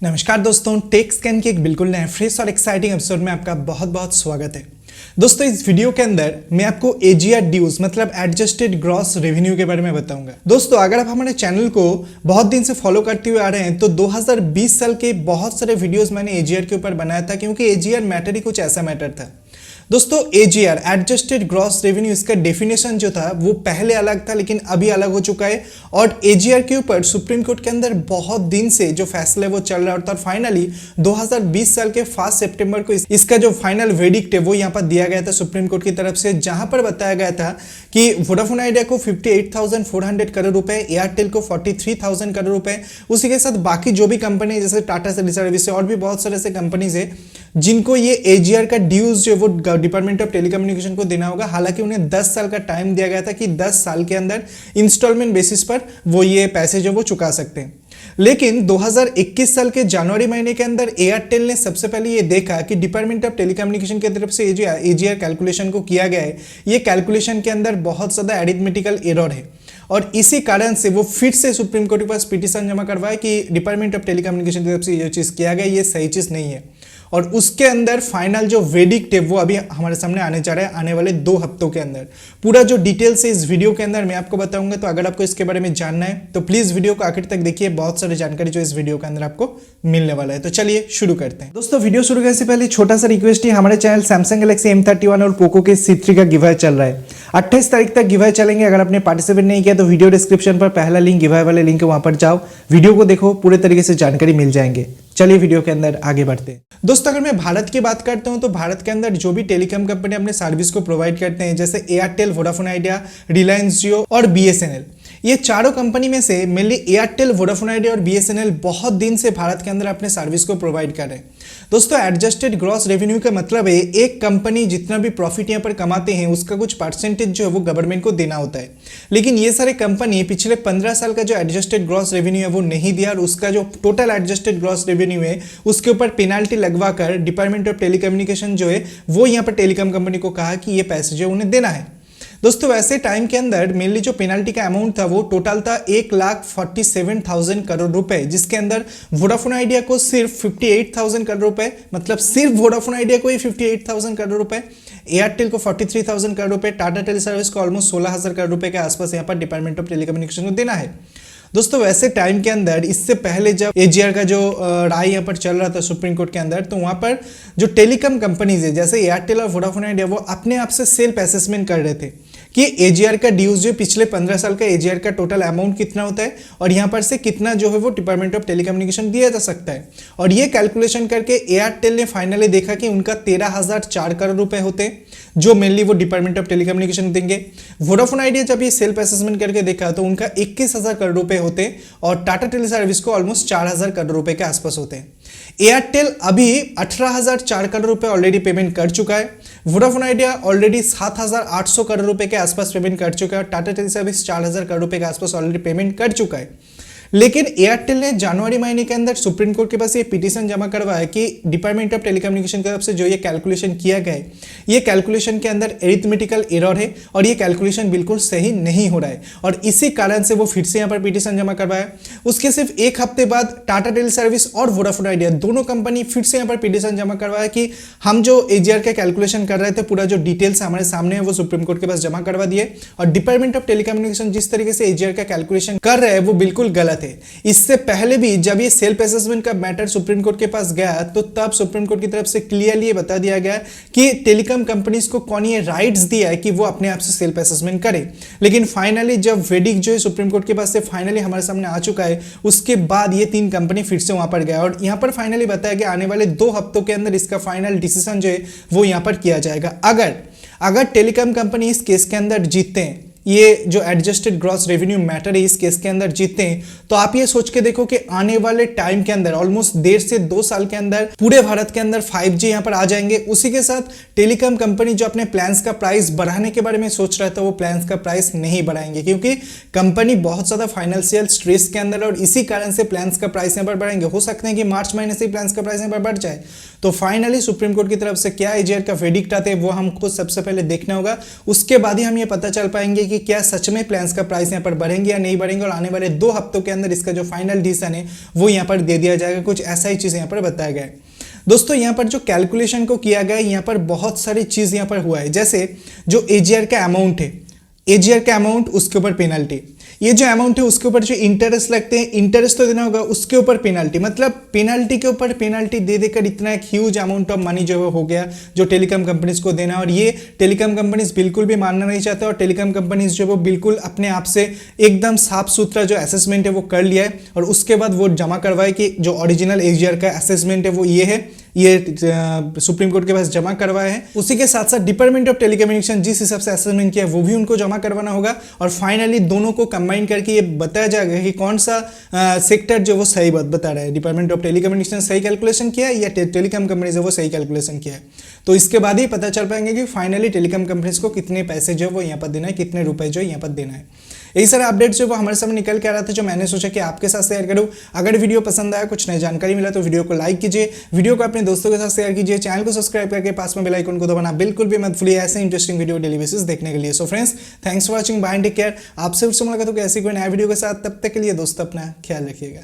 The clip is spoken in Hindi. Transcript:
नमस्कार दोस्तों, टेक स्कैन के एक बिल्कुल नए फ्रेश और एक्साइटिंग एपिसोड में आपका बहुत बहुत स्वागत है। दोस्तों, इस वीडियो के अंदर मैं आपको एजीआर ड्यूज मतलब एडजस्टेड ग्रॉस रेवेन्यू के बारे में बताऊंगा। दोस्तों, अगर आप हमारे चैनल को बहुत दिन से फॉलो करते हुए आ रहे हैं तो 2020 साल के बहुत सारे वीडियोस मैंने एजीआर के ऊपर बनाया था, क्योंकि एजीआर मैटर ही कुछ ऐसा मैटर था। दोस्तों, एजीआर एडजस्टेड ग्रॉस रेवेन्यू, इसका डेफिनेशन जो था वो पहले अलग था लेकिन अभी अलग हो चुका है। और एजीआर के ऊपर सुप्रीम कोर्ट के अंदर बहुत दिन से जो फैसला है वो चल रहा था और फाइनली 2020 साल के 5 सितंबर को इसका जो फाइनल वेडिक्ट है वो यहाँ पर दिया गया था सुप्रीम कोर्ट की तरफ से, जहां पर बताया गया था कि वोडाफोन आइडिया को 58,400 करोड़ रुपए, एयरटेल को 43,000 करोड़ रुपए, उसी के साथ बाकी जो भी कंपनी जैसे टाटा सर्विस और भी बहुत सारे ऐसे कंपनीज है जिनको ये एजीआर का ड्यूज जो वो डिपार्टमेंट ऑफ टेलीकम्युनिकेशन को देना होगा। हालांकि उन्हें 10 साल का टाइम दिया गया था कि 10 साल के अंदर इंस्टॉलमेंट बेसिस पर वो ये पैसे जो वो चुका सकते हैं। लेकिन 2021 साल के जनवरी महीने के अंदर एयरटेल ने सबसे पहले ये देखा कि डिपार्टमेंट ऑफ टेलीकम्युनिकेशन की तरफ से एजीआर कैलकुलेशन को किया गया है, ये कैलकुलेशन के अंदर बहुत ज़्यादा एरिथमेटिकल एरर है और इसी कारण से वो फिर से सुप्रीम कोर्ट के पास पिटीशन जमा करवाए कि डिपार्टमेंट ऑफ टेलीकम्युनिकेशन की तरफ से ये चीज़ किया गया ये सही चीज़ नहीं है। और उसके अंदर फाइनल जो वेडिक्ट है वो अभी हमारे सामने आने जा रहा है आने वाले 2 हफ्तों के अंदर। पूरा जो डिटेल्स है इस वीडियो के अंदर मैं आपको बताऊंगा, तो अगर आपको इसके बारे में जानना है तो प्लीज वीडियो को आखिर तक देखिए, बहुत सारी जानकारी जो इस वीडियो के अंदर आपको मिलने वाला है। तो चलिए शुरू करते हैं। दोस्तों, वीडियो शुरू करने से पहले छोटा सा रिक्वेस्ट है, हमारे चैनल सैमसंग गैलेक्सी M31 और पोको के C3 का गिव अवे चल रहा है। 28 तारीख तक गिव अवे चलेंगे। अगर आपने पार्टिसिपेट नहीं किया तो वीडियो डिस्क्रिप्शन पर पहला लिंक, गिव अवे वाले लिंक है, वहां पर जाओ, वीडियो को देखो, पूरे तरीके से जानकारी मिल जाएंगे। चलिए वीडियो के अंदर आगे बढ़ते हैं। दोस्तों, अगर मैं भारत की बात करता हूं तो भारत के अंदर जो भी टेलीकॉम कंपनी अपने सर्विस को प्रोवाइड करते हैं जैसे एयरटेल, वोडाफोन आइडिया, रिलायंस जियो और BSNL, ये चारों कंपनी में से मेनली एयरटेल, वोडाफोन आइडिया और BSNL बहुत दिन से भारत के अंदर अपने सर्विस को प्रोवाइड कर रहे हैं। दोस्तों, एडजस्टेड ग्रॉस रेवेन्यू का मतलब है एक कंपनी जितना भी प्रॉफिट यहाँ पर कमाते हैं उसका कुछ परसेंटेज जो है वो गवर्नमेंट को देना होता है। लेकिन ये सारे कंपनी पिछले 15 साल का जो एडजस्टेड ग्रॉस रेवेन्यू है वो नहीं दिया और उसका जो टोटल एडजस्टेड ग्रॉस रेवेन्यू है उसके ऊपर पेनाल्टी लगवा कर डिपार्टमेंट ऑफ टेलीकम्युनिकेशन जो है वो यहाँ पर टेलीकॉम कंपनी को कहा कि ये पैसे जो उन्हें देना है। दोस्तों, वैसे टाइम के अंदर मेनली जो पेनाल्टी का अमाउंट था वो टोटल था 1,47,000 करोड़ रुपए, जिसके अंदर वोडाफोन आइडिया को सिर्फ 58,000 करोड़ रुपए, मतलब सिर्फ वोडाफोन आइडिया को ही 58,000 करोड़ रुपए, एयरटेल को 43,000 करोड़ रुपए, टाटा टेली सर्विस को ऑलमोस्ट 16,000 करोड़ रुपए के आसपास यहाँ पर डिपार्टमेंट ऑफ टेलीकम्युनिकेशन को देना है। दोस्तों, वैसे टाइम के अंदर इससे पहले जब एजीआर का जो राय यहाँ पर चल रहा था सुप्रीम कोर्ट के अंदर, तो वहाँ पर जो टेलीकॉम कंपनीज है जैसे एयरटेल और वोडाफोन आइडिया वो अपने आप से सेल्फ असेसमेंट कर रहे थे कि एजीआर का ड्यूज जो पिछले 15 साल का एजीआर का टोटल अमाउंट कितना होता है और यहाँ पर से कितना जो है वो डिपार्टमेंट ऑफ टेलीकम्युनिकेशन दिया जा सकता है। और ये कैलकुलेशन करके एयरटेल ने फाइनली देखा कि उनका 13,004 करोड़ रुपए होते हैं जो मेनली वो डिपार्टमेंट ऑफ टेलीकम्युनिकेशन देंगे। वोडाफोन आइडिया जब ये सेल्फ असेसमेंट करके देखा तो उनका 21,000 करोड़ रुपए होते हैं और टाटा टेली सर्विस को ऑलमोस्ट 4,000 करोड़ रुपए के आसपास होते हैं। एयरटेल अभी 18,004 करोड़ रुपए ऑलरेडी पेमेंट कर चुका है, वोडाफोन आइडिया ऑलरेडी 7,800 करोड़ रुपए के आसपास पेमेंट कर चुका है और टाटा टेली सर्विस 4,000 करोड़ रुपए के आसपास ऑलरेडी पेमेंट कर चुका है। लेकिन एयरटेल ने जनवरी महीने के अंदर सुप्रीम कोर्ट के पास ये पिटीशन जमा करवाया कि डिपार्टमेंट ऑफ टेलीकम्युनिकेशन की तरफ से जो ये कैलकुलेशन किया गया है ये कैलकुलेशन के अंदर एरिथमेटिकल एरर है और ये कैलकुलेशन बिल्कुल सही नहीं हो रहा है और इसी कारण से वो फिर से यहाँ पर पिटीशन जमा करवाया। उसके सिर्फ एक हफ्ते बाद टाटा टेली सर्विस और वोडाफोन आइडिया दोनों कंपनी फिर से यहाँ पर पिटीशन जमा करवाया कि हम जो एजीआर का कैलकुलेशन कर रहे थे पूरा जो डिटेल्स हमारे सामने है वो सुप्रीम कोर्ट के पास जमा करवा दिए और डिपार्टमेंट ऑफ टेलीकम्युनिकेशन जिस तरीके से एजीआर का कैलकुलेशन कर रहे हैं वो बिल्कुल गलत थे। इससे पहले भी जब ये सेल्फ असेसमेंट का मैटर सुप्रीम कोर्ट के पास गया तो तब सुप्रीम कोर्ट की तरफ से क्लियरली ये बता दिया गया कि टेलीकॉम कंपनीज को कौन ये राइट्स दिया है कि वो अपने आप से सेल्फ असेसमेंट करे। लेकिन फाइनली जब वेडिक्ट जो है सुप्रीम कोर्ट के पास से फाइनली हमारे सामने आ चुका है उसके बाद ये 3 कंपनी फिर से वहां पर गया और यहाँ पर फाइनली बताया गया आने वाले 2 हफ्तों के अंदर इसका फाइनल डिसीजन जो है वो यहाँ पर किया जाएगा। अगर टेलीकॉम कंपनी इस केस के अंदर जीतते हैं, ये जो एडजस्टेड ग्रॉस रेवेन्यू मैटर है इस केस के अंदर जीतते हैं, तो आप ये सोच के देखो कि आने वाले टाइम के अंदर ऑलमोस्ट 1.5 से 2 साल के अंदर पूरे भारत के अंदर 5G यहाँ पर आ जाएंगे। उसी के साथ टेलीकॉम कंपनी जो अपने प्लान्स का प्राइस बढ़ाने के बारे में सोच रहा था वो प्लान्स का प्राइस नहीं बढ़ाएंगे क्योंकि कंपनी बहुत ज्यादा फाइनेंशियल स्ट्रेस के अंदर और इसी कारण से प्लान्स का प्राइस यहाँ पर बढ़ाएंगे। हो सकता है कि मार्च महीने से प्लान्स का प्राइस यहाँ पर बढ़ जाए। तो फाइनली सुप्रीम कोर्ट की तरफ से क्या एजीआर का वेडिक्ट आते हैं वो हमको सबसे पहले देखना होगा, उसके बाद ही हम ये पता चल पाएंगे कि क्या सच में प्लान्स का प्राइस यहाँ पर बढ़ेंगे या नहीं बढ़ेंगे, और आने वाले 2 हफ्तों के अंदर इसका जो फाइनल डिसीजन है वो यहाँ पर दे दिया जाएगा। कुछ ऐसा ही चीज़ यहाँ पर बताया गया है। दोस्तों यहाँ पर जो कैलकुलेशन को किया गया है, यहाँ पर बहुत सारी चीज़ यहाँ पर हुआ है। जैसे जो एजीआर का अमाउंट है, एजीआर का अमाउंट, उसके ऊपर पेनल्टी, ये जो अमाउंट है उसके ऊपर जो इंटरेस्ट लगते हैं, इंटरेस्ट तो देना होगा, उसके ऊपर पेनल्टी, मतलब पेनल्टी के ऊपर पेनल्टी दे देकर इतना एक ह्यूज अमाउंट ऑफ मनी जो है हो गया जो टेलीकॉम कंपनीज को देना। और ये टेलीकॉम कंपनीज बिल्कुल भी मानना नहीं चाहते, और टेलीकॉम कंपनीज जो वो बिल्कुल अपने आप से एकदम साफ सुथरा जो असेसमेंट है वो कर लिया है, और उसके बाद वो जमा करवाए कि जो ओरिजिनल एजीआर का असेसमेंट है वो ये है, ये सुप्रीम कोर्ट के पास जमा करवाया है। उसी के साथ साथ डिपार्टमेंट ऑफ टेलीकम्युनिकेशन जिस हिसाब से असेसमेंट किया है वो भी उनको जमा करवाना होगा, और फाइनली दोनों को कंबाइन करके ये बताया जाएगा कि कौन सा सेक्टर जो वो सही बात बता रहा है, डिपार्टमेंट ऑफ टेलीकम्युनिकेशन सही कैलकुलेशन किया है या टेलीकॉम कंपनीज है वो सही कैलकुलेशन किया है। तो इसके बाद ही पता चल पाएंगे कि फाइनली टेलीकॉम कंपनीज को कितने पैसे जो वो यहाँ पर देना है, कितने रुपए जो यहाँ पर देना है। यही सारे अपडेट्स जो वो हमारे सामने निकल के आ रहा था, जो मैंने सोचा कि आपके साथ शेयर करूं। अगर वीडियो पसंद आया, कुछ नई जानकारी मिला तो वीडियो को लाइक कीजिए, वीडियो को अपने दोस्तों के साथ शेयर कीजिए, चैनल को सब्सक्राइब करके पास में बेल आइकन को दबाना बिल्कुल भी मत भूलिए ऐसे इंटरेस्टिंग वीडियो डेली बेसिस देखने के लिए। So friends, thanks for watching, bye and take care. आपसे फिर से मुलाकात होगी ऐसी कोई नया वीडियो के साथ, तब तक के लिए दोस्तों अपना ख्याल रखिएगा।